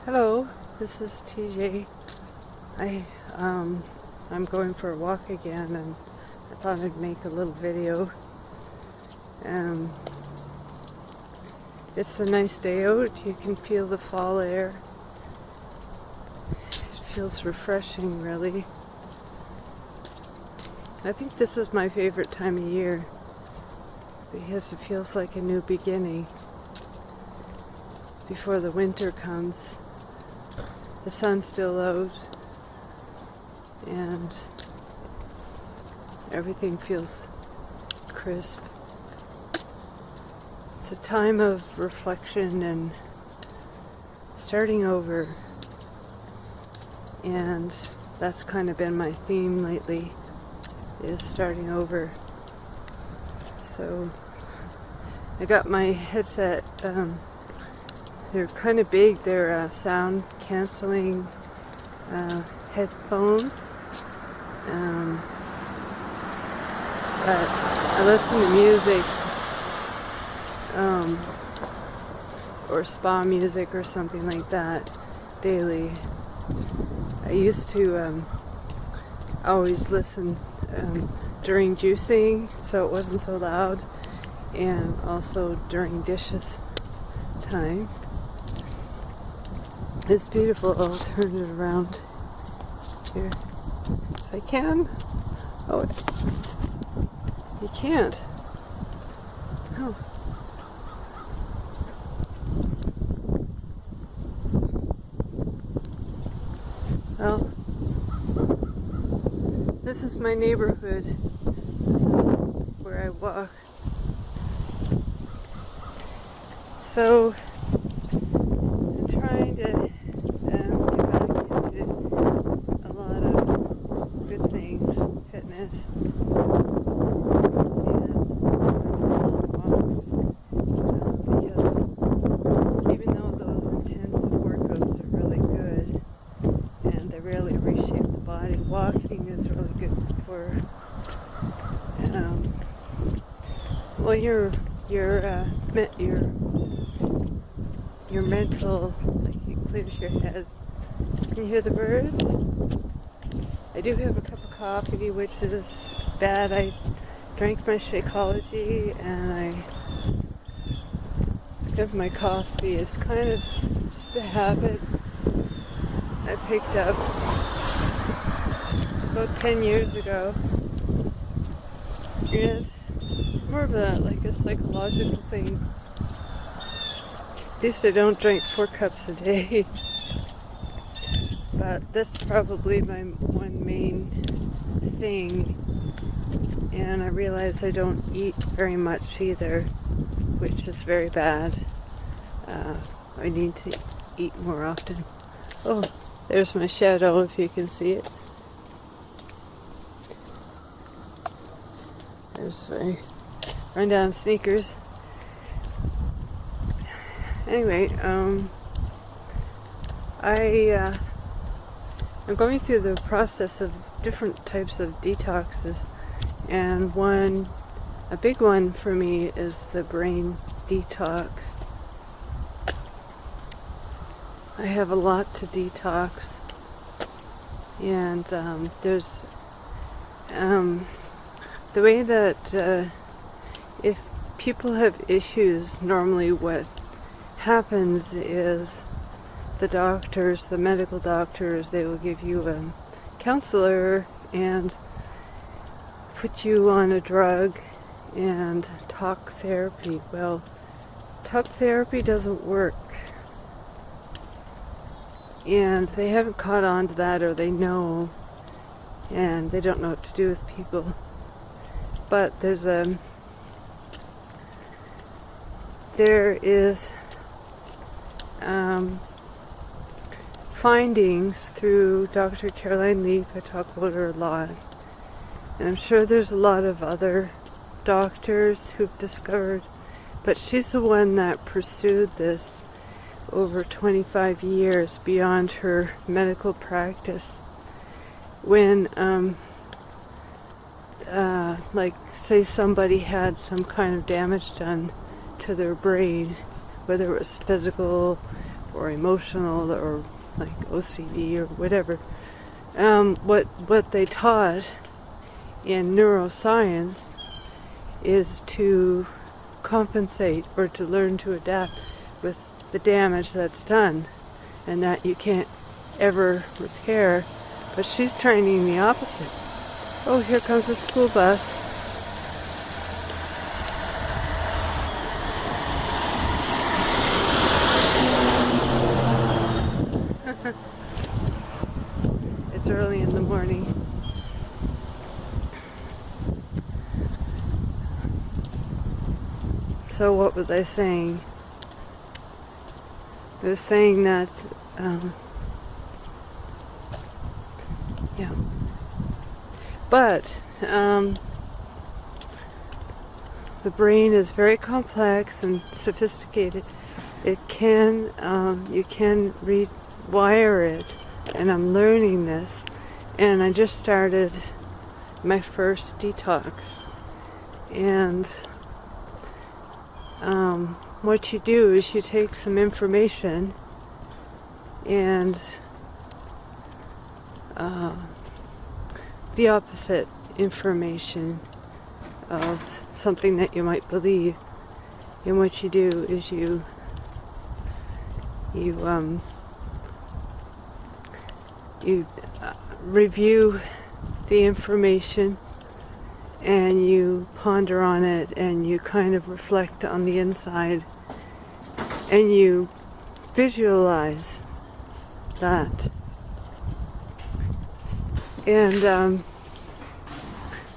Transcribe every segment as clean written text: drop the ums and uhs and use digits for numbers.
Hello, this is TJ. I'm going for a walk again, and I thought I'd make a little video. It's a nice day out. You can feel the fall air. It feels refreshing, really. I think this is my favorite time of year because it feels like a new beginning before the winter comes. The sun's still out and everything feels crisp. It's a time of reflection and starting over, and that's kind of been my theme lately, is starting over. So I got my headset. They're kind of big. They're sound canceling headphones. But I listen to music, or spa music or something like that daily. I used to always listen during juicing, so it wasn't so loud, and also during dishes time. It's beautiful. I'll turn it around here if I can. Oh, you can't. Oh. Well, this is my neighborhood. This is where I walk. So I'm trying to get back into a lot of good things, fitness, and because even though those intensive workouts are really good and they really reshape the body, walking is really good for your mental, like it clears your head. Can you hear the birds? I do have a cup of coffee, which is bad. I drank my Shakeology, and I have my coffee. It's kind of just a habit I picked up about 10 years ago. And more of a psychological thing. At least I don't drink 4 cups a day. But that's probably my one main thing. And I realize I don't eat very much either, which is very bad. I need to eat more often. Oh, there's my shadow, if you can see it. There's my rundown sneakers. Anyway, I'm going through the process of different types of detoxes, and a big one for me is the brain detox. I have a lot to detox, and there's the way that if people have issues, normally what happens is the medical doctors, they will give you a counselor and put you on a drug and talk therapy. Well, talk therapy doesn't work, and they haven't caught on to that, or they know, and they don't know what to do with people. But there is findings through Dr. Caroline Leaf. I talk about her a lot, and I'm sure there's a lot of other doctors who've discovered, but she's the one that pursued this over 25 years beyond her medical practice. When like say somebody had some kind of damage done to their brain, whether it was physical or emotional or like OCD or whatever. What they taught in neuroscience is to compensate or to learn to adapt with the damage that's done, and that you can't ever repair. But she's training the opposite. Oh, here comes the school bus. It's early in the morning. So what was I saying? I was saying that, yeah. But the brain is very complex and sophisticated. It can, you can rewire it, and I'm learning this. And I just started my first detox. And what you do is you take some information and the opposite information of something that you might believe, and what you do is you review the information and you ponder on it, and you kind of reflect on the inside, and you visualize that. And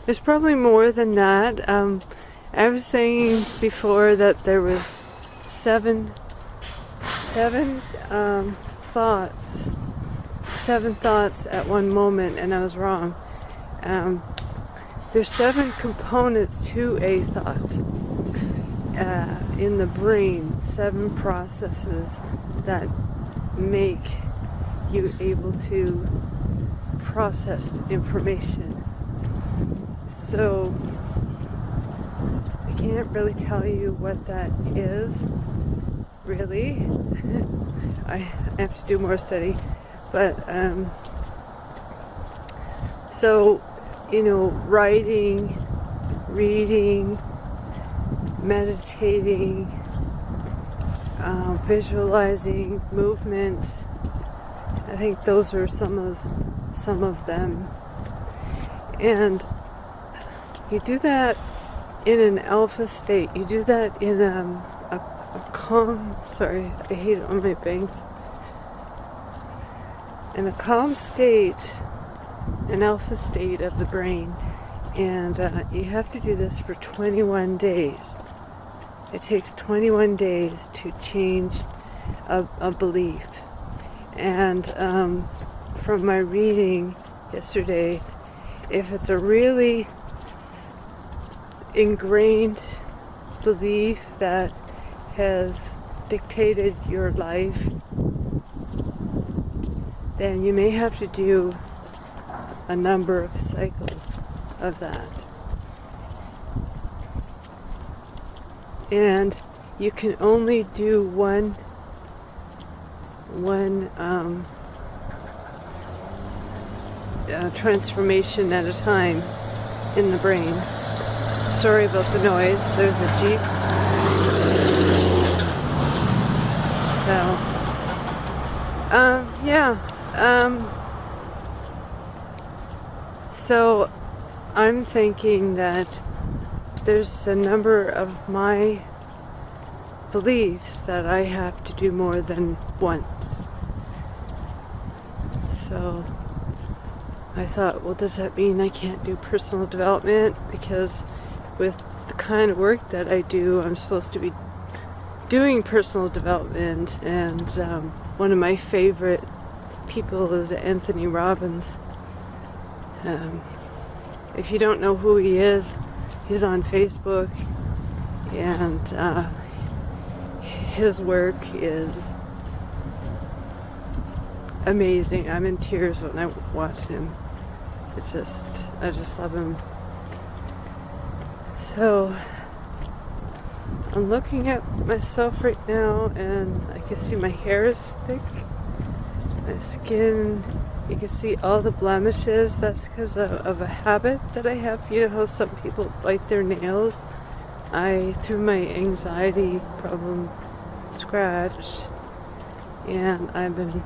there's probably more than that. I was saying before that there was seven thoughts at one moment, and I was wrong. There's 7 components to a thought in the brain, 7 processes that make you able to process information. So I can't really tell you what that is, really. I have to do more study, but so, you know, writing, reading, meditating, visualizing, movement. I think those are some of them. And you do that in an alpha state. You do that in a calm, sorry, I hate it on my bangs. In a calm state, an alpha state of the brain. And you have to do this for 21 days. It takes 21 days to change a belief. And from my reading yesterday, if it's a really ingrained belief that has dictated your life, then you may have to do a number of cycles of that. And you can only do one transformation at a time in the brain. Sorry about the noise. There's a Jeep. So, so I'm thinking that there's a number of my beliefs that I have to do more than once. So I thought, well, does that mean I can't do personal development? Because with the kind of work that I do, I'm supposed to be doing personal development. And one of my favorite people is Anthony Robbins. If you don't know who he is, he's on Facebook, and his work is amazing. I'm in tears when I watch him. It's just, I just love him. So I'm looking at myself right now and I can see my hair is thick. My skin, you can see all the blemishes. That's because of a habit that I have. You know how some people bite their nails? I, through my anxiety problem, scratched. And I've been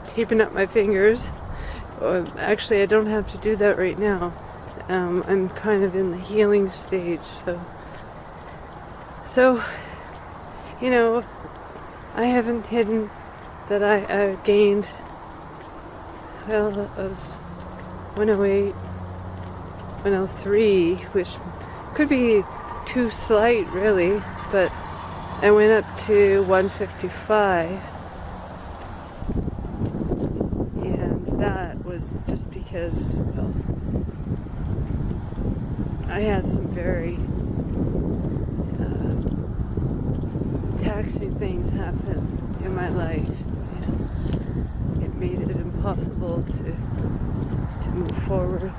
taping up my fingers. Actually, I don't have to do that right now. I'm kind of in the healing stage, so, you know, I haven't hidden that I gained, well, I was 108, 103, which could be too slight, really, but I went up to 155, and that was just because, well, I had some very taxing things happen in my life. It made it impossible to move forward.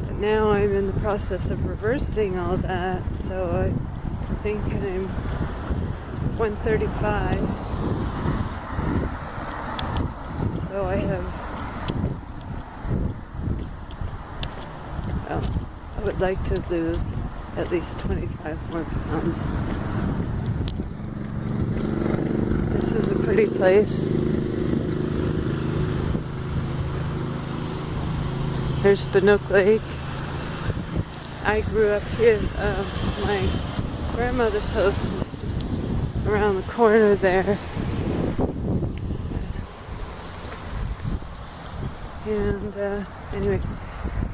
But now I'm in the process of reversing all that, so I think I'm 135. So I have, well, I would like to lose at least 25 more pounds. This is a pretty place. There's Banook Lake. I grew up here. My grandmother's house is just around the corner there. And anyway,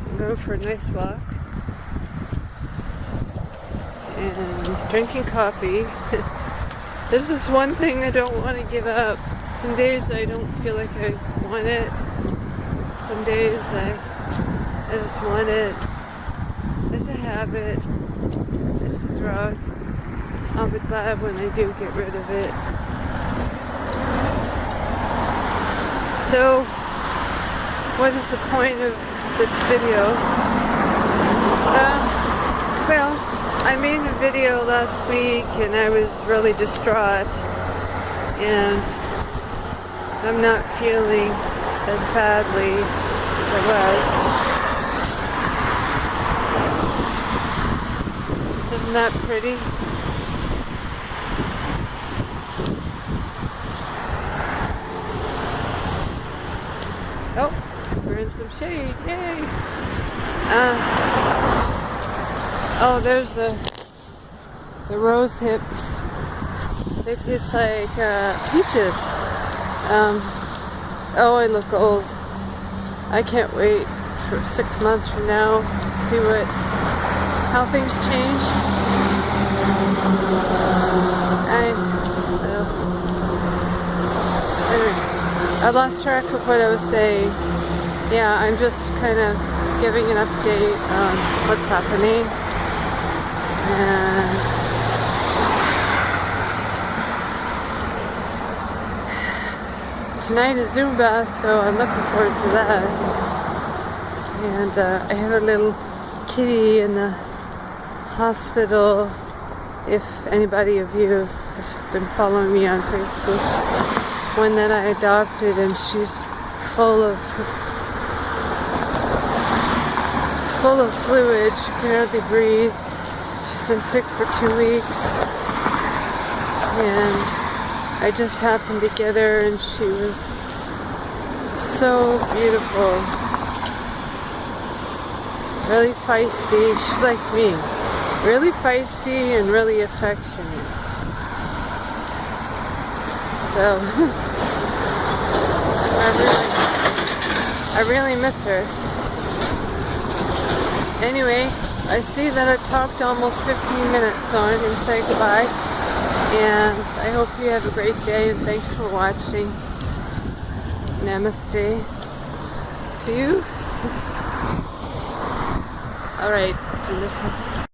I'm going for a nice walk. And drinking coffee. This is one thing I don't want to give up. Some days I don't feel like I want it. Some days I just want it. It's a habit. It's a drug. I'll be glad when I do get rid of it. So, what is the point of this video? Well, I made a video last week and I was really distraught, and I'm not feeling as badly as I was. Isn't that pretty? Oh, we're in some shade, yay! Oh, there's the rose hips. They taste like peaches. Oh, I look old. I can't wait for 6 months from now to see how things change. Anyway, I lost track of what I was saying. Yeah, I'm just kind of giving an update on what's happening. And tonight is Zumba, so I'm looking forward to that. And I have a little kitty in the hospital. If anybody of you has been following me on Facebook, one that I adopted, and she's full of fluid. She can hardly breathe. She's been sick for 2 weeks, and I just happened to get her, and she was so beautiful, really feisty. She's like me, really feisty and really affectionate. So I really miss her. Anyway, I see that I've talked almost 15 minutes, so I'm going to say goodbye. And I hope you have a great day, and thanks for watching. Namaste to you. Alright, do this.